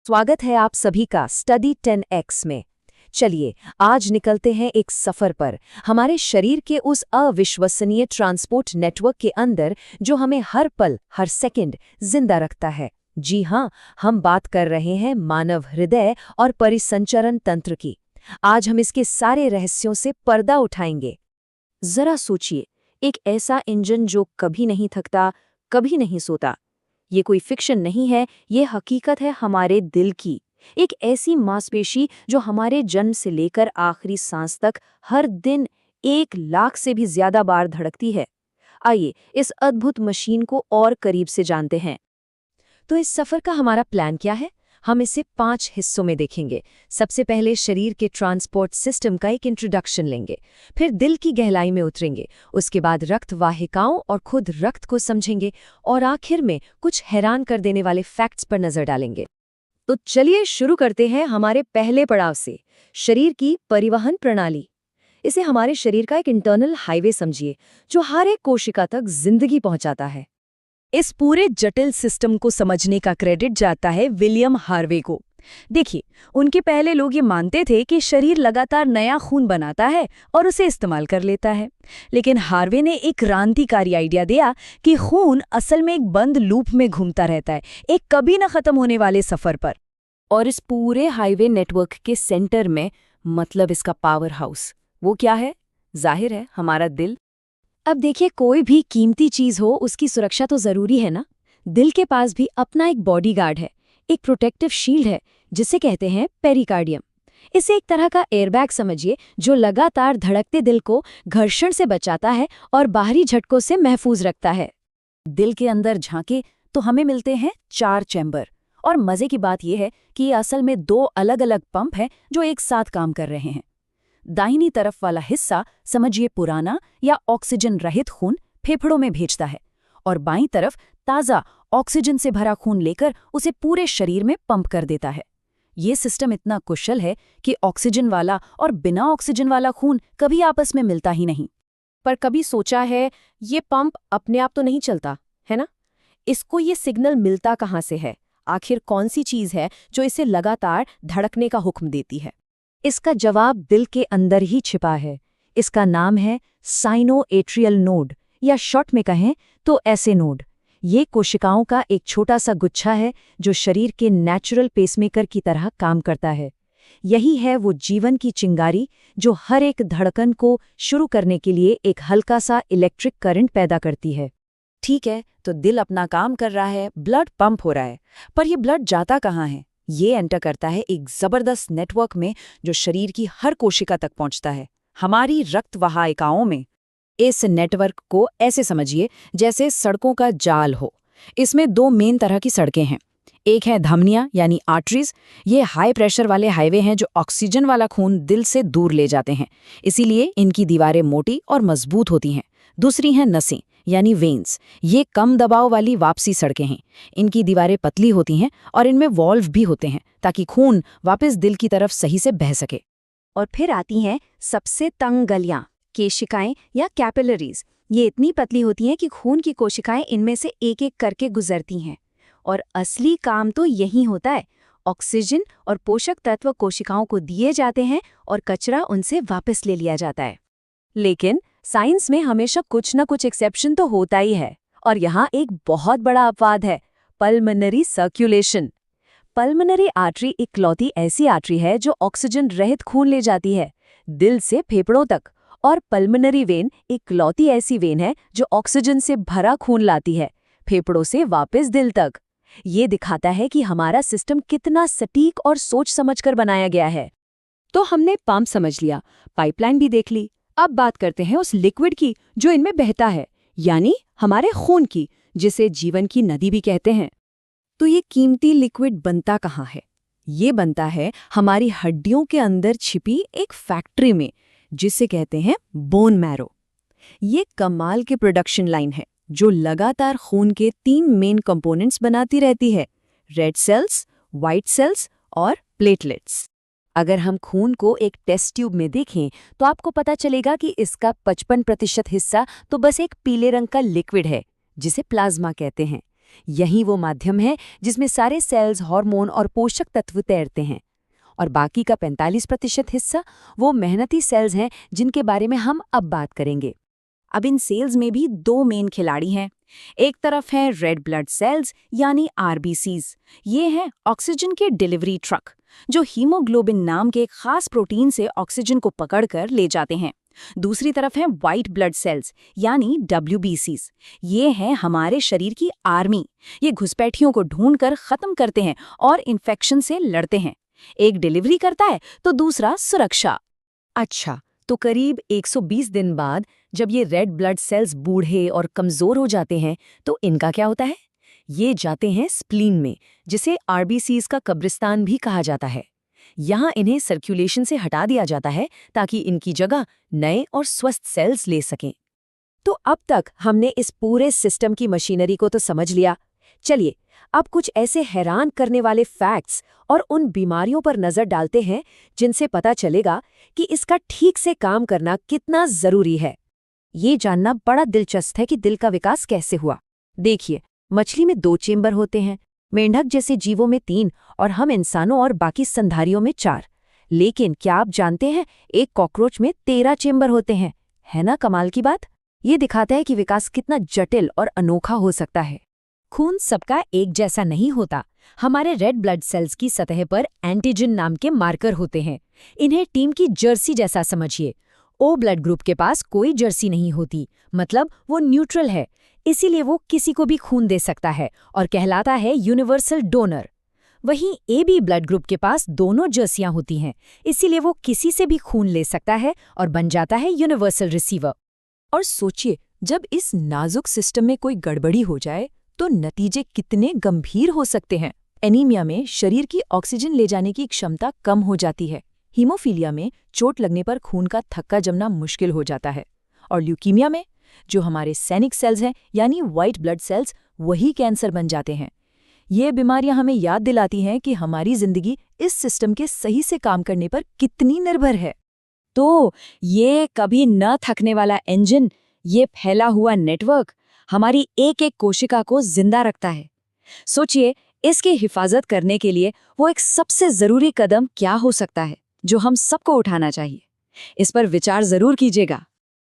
स्वागत है आप सभी का स्टडी 10x में। चलिए आज निकलते हैं एक सफर पर, हमारे शरीर के उस अविश्वसनीय ट्रांसपोर्ट नेटवर्क के अंदर जो हमें हर पल हर सेकंड जिंदा रखता है। जी हाँ, हम बात कर रहे हैं मानव हृदय और परिसंचरण तंत्र की। आज हम इसके सारे रहस्यों से पर्दा उठाएंगे। जरा सोचिए, एक ऐसा इंजन जो कभी नहीं थकता, कभी नहीं सोता। ये कोई फिक्शन नहीं है, ये हकीकत है हमारे दिल की। एक ऐसी मांसपेशी जो हमारे जन्म से लेकर आखिरी सांस तक हर दिन 1 लाख से भी ज्यादा बार धड़कती है। आइए इस अद्भुत मशीन को और करीब से जानते हैं। तो इस सफर का हमारा प्लान क्या है? हम इसे 5 हिस्सों में देखेंगे। सबसे पहले शरीर के ट्रांसपोर्ट सिस्टम का एक इंट्रोडक्शन लेंगे, फिर दिल की गहराई में उतरेंगे, उसके बाद रक्त वाहिकाओं और खुद रक्त को समझेंगे, और आखिर में कुछ हैरान कर देने वाले फैक्ट्स पर नजर डालेंगे। तो चलिए शुरू करते हैं हमारे पहले पड़ाव से, शरीर की परिवहन प्रणाली। इसे हमारे शरीर का एक इंटरनल हाईवे समझिए, जो हर एक कोशिका तक जिंदगी पहुंचाता है। इस पूरे जटिल सिस्टम को समझने का क्रेडिट जाता है विलियम हार्वे को। देखिए, उनके पहले लोग ये मानते थे कि शरीर लगातार नया खून बनाता है और उसे इस्तेमाल कर लेता है, लेकिन हार्वे ने एक क्रांतिकारी आइडिया दिया कि खून असल में एक बंद लूप में घूमता रहता है, एक कभी न खत्म होने वाले सफर पर। और इस पूरे हाईवे नेटवर्क के सेंटर में, मतलब इसका पावर हाउस, वो क्या है? जाहिर है, हमारा दिल। अब देखिए, कोई भी कीमती चीज हो उसकी सुरक्षा तो जरूरी है ना। दिल के पास भी अपना एक बॉडीगार्ड है, एक प्रोटेक्टिव शील्ड है, जिसे कहते हैं पेरिकार्डियम। इसे एक तरह का एयरबैग समझिए, जो लगातार धड़कते दिल को घर्षण से बचाता है और बाहरी झटकों से महफूज रखता है। दिल के अंदर झांके तो हमें मिलते हैं 4 चैम्बर, और मजे की बात यह है कि ये असल में 2 अलग-अलग पंप हैं जो एक साथ काम कर रहे हैं। दाहिनी तरफ वाला हिस्सा समझिए पुराना या ऑक्सीजन रहित खून फेफड़ों में भेजता है, और बाईं तरफ ताज़ा ऑक्सीजन से भरा खून लेकर उसे पूरे शरीर में पंप कर देता है। ये सिस्टम इतना कुशल है कि ऑक्सीजन वाला और बिना ऑक्सीजन वाला खून कभी आपस में मिलता ही नहीं। पर कभी सोचा है, ये पंप अपने आप तो नहीं चलता, है ना? इसको ये सिग्नल मिलता कहाँ से है? आखिर कौन सी चीज़ है जो इसे लगातार धड़कने का हुक्म देती है? इसका जवाब दिल के अंदर ही छिपा है। इसका नाम है साइनो-एट्रियल नोड, या शॉर्ट में कहें तो ऐसे नोड। ये कोशिकाओं का एक छोटा सा गुच्छा है जो शरीर के नेचुरल पेसमेकर की तरह काम करता है। यही है वो जीवन की चिंगारी जो हर एक धड़कन को शुरू करने के लिए एक हल्का सा इलेक्ट्रिक करंट पैदा करती है। ठीक है, तो दिल अपना काम कर रहा है, ब्लड पंप हो रहा है, पर यह ब्लड जाता कहाँ है? ये एंटर करता है एक जबरदस्त नेटवर्क में जो शरीर की हर कोशिका तक पहुंचता है, हमारी रक्त वाहिकाओं में। इस नेटवर्क को ऐसे समझिए जैसे सड़कों का जाल हो। इसमें 2 मेन तरह की सड़कें हैं। एक है धमनियां यानी आर्टरीज। ये हाई प्रेशर वाले हाईवे हैं जो ऑक्सीजन वाला खून दिल से दूर ले जाते हैं, इसीलिए इनकी दीवारें मोटी और मजबूत होती हैं। दूसरी हैं नसें यानी वेन्स। ये कम दबाव वाली वापसी सड़कें हैं। इनकी दीवारें पतली होती हैं और इनमें वॉल्व भी होते हैं ताकि खून वापस दिल की तरफ सही से बह सके। और फिर आती हैं सबसे तंग गलियां, केशिकाएं या कैपिलरीज। ये इतनी पतली होती हैं कि खून की कोशिकाएं इनमें से एक एक करके गुजरती हैं। और असली काम तो यही होता है। ऑक्सीजन और पोषक तत्व कोशिकाओं को दिए जाते हैं और कचरा उनसे वापस ले लिया जाता है। लेकिन साइंस में हमेशा कुछ न कुछ एक्सेप्शन तो होता ही है, और यहाँ एक बहुत बड़ा अपवाद है, पल्मोनरी सर्कुलेशन। पल्मोनरी आर्टरी इकलौती ऐसी आर्टरी है जो ऑक्सीजन रहित खून ले जाती है दिल से फेफड़ों तक, और पल्मोनरी वेन इकलौती ऐसी वेन है जो ऑक्सीजन से भरा खून लाती है फेफड़ों से वापस दिल तक। ये दिखाता है कि हमारा सिस्टम कितना सटीक और सोच समझकर बनाया गया है। तो हमने पंप समझ लिया, पाइपलाइन भी देख ली। अब बात करते हैं उस लिक्विड की जो इनमें बहता है, यानी हमारे खून की, जिसे जीवन की नदी भी कहते हैं। तो ये कीमती लिक्विड बनता कहाँ है? ये बनता है हमारी हड्डियों के अंदर छिपी एक फैक्ट्री में, जिसे कहते हैं बोन मैरो। ये कमाल के प्रोडक्शन लाइन है जो लगातार खून के 3 मेन कंपोनेंट्स बनाती रहती है, रेड सेल्स, व्हाइट सेल्स और प्लेटलेट्स। अगर हम खून को एक टेस्ट ट्यूब में देखें तो आपको पता चलेगा कि इसका 55% हिस्सा तो बस एक पीले रंग का लिक्विड है, जिसे प्लाज्मा कहते हैं। यही वो माध्यम है जिसमें सारे सेल्स, हार्मोन और पोषक तत्व तैरते हैं। और बाकी का 45% हिस्सा वो मेहनती सेल्स हैं जिनके बारे में हम अब बात करेंगे। अब इन सेल्स में भी दो मेन खिलाड़ी हैं। एक तरफ है रेड ब्लड सेल्स यानी आरबीसीज। ये हैं ऑक्सीजन के डिलीवरी ट्रक, जो हीमोग्लोबिन नाम के एक खास प्रोटीन से ऑक्सीजन को पकड़कर ले जाते हैं। दूसरी तरफ है वाइट ब्लड सेल्स यानी डब्ल्यूबीसीज। ये हैं हमारे शरीर की आर्मी। ये घुसपैठियों को ढूंढकर खत्म करते हैं और इन्फेक्शन से लड़ते हैं। एक डिलीवरी करता है तो दूसरा सुरक्षा। अच्छा, तो करीब 120 दिन बाद जब ये रेड ब्लड सेल्स बूढ़े और कमज़ोर हो जाते हैं तो इनका क्या होता है? ये जाते हैं स्प्लीन में, जिसे आरबीसीज का कब्रिस्तान भी कहा जाता है। यहाँ इन्हें सर्कुलेशन से हटा दिया जाता है ताकि इनकी जगह नए और स्वस्थ सेल्स ले सकें। तो अब तक हमने इस पूरे सिस्टम की मशीनरी को तो समझ लिया। चलिए, अब कुछ ऐसे हैरान करने वाले फैक्ट्स और उन बीमारियों पर नज़र डालते हैं जिनसे पता चलेगा कि इसका ठीक से काम करना कितना ज़रूरी है। ये जानना बड़ा दिलचस्प है कि दिल का विकास कैसे हुआ। देखिए, मछली में 2 चेम्बर होते हैं, मेंढक जैसे जीवों में 3 और हम इंसानों और बाकी स्तनधारियों में 4। लेकिन क्या आप जानते हैं, एक कॉकरोच में 13 चेम्बर होते हैं। है ना कमाल की बात? ये दिखाता है कि विकास कितना जटिल और अनोखा हो सकता है। खून सबका एक जैसा नहीं होता। हमारे रेड ब्लड सेल्स की सतह पर एंटीजन नाम के मार्कर होते हैं। इन्हें टीम की जर्सी जैसा समझिए। ओ ब्लड ग्रुप के पास कोई जर्सी नहीं होती, मतलब वो न्यूट्रल है। इसीलिए वो किसी को भी खून दे सकता है और कहलाता है यूनिवर्सल डोनर। वहीं ए बी ब्लड ग्रुप के पास दोनों जर्सियां होती हैं, इसीलिए वो किसी से भी खून ले सकता है और बन जाता है यूनिवर्सल रिसीवर। और सोचिए, जब इस नाजुक सिस्टम में कोई गड़बड़ी हो जाए तो नतीजे कितने गंभीर हो सकते हैं। एनीमिया में शरीर की ऑक्सीजन ले जाने की क्षमता कम हो जाती है। हीमोफीलिया में चोट लगने पर खून का थक्का जमना मुश्किल हो जाता है। और ल्यूकीमिया में जो हमारे सैनिक सेल्स हैं यानी वाइट ब्लड सेल्स, वही कैंसर बन जाते हैं। ये बीमारियां हमें याद दिलाती हैं कि हमारी जिंदगी इस सिस्टम के सही से काम करने पर कितनी निर्भर है। तो ये कभी न थकने वाला इंजन, ये फैला हुआ नेटवर्क हमारी एक एक कोशिका को जिंदा रखता है। सोचिए, इसकी हिफाजत करने के लिए वो एक सबसे जरूरी कदम क्या हो सकता है जो हम सबको उठाना चाहिए। इस पर विचार जरूर कीजिएगा।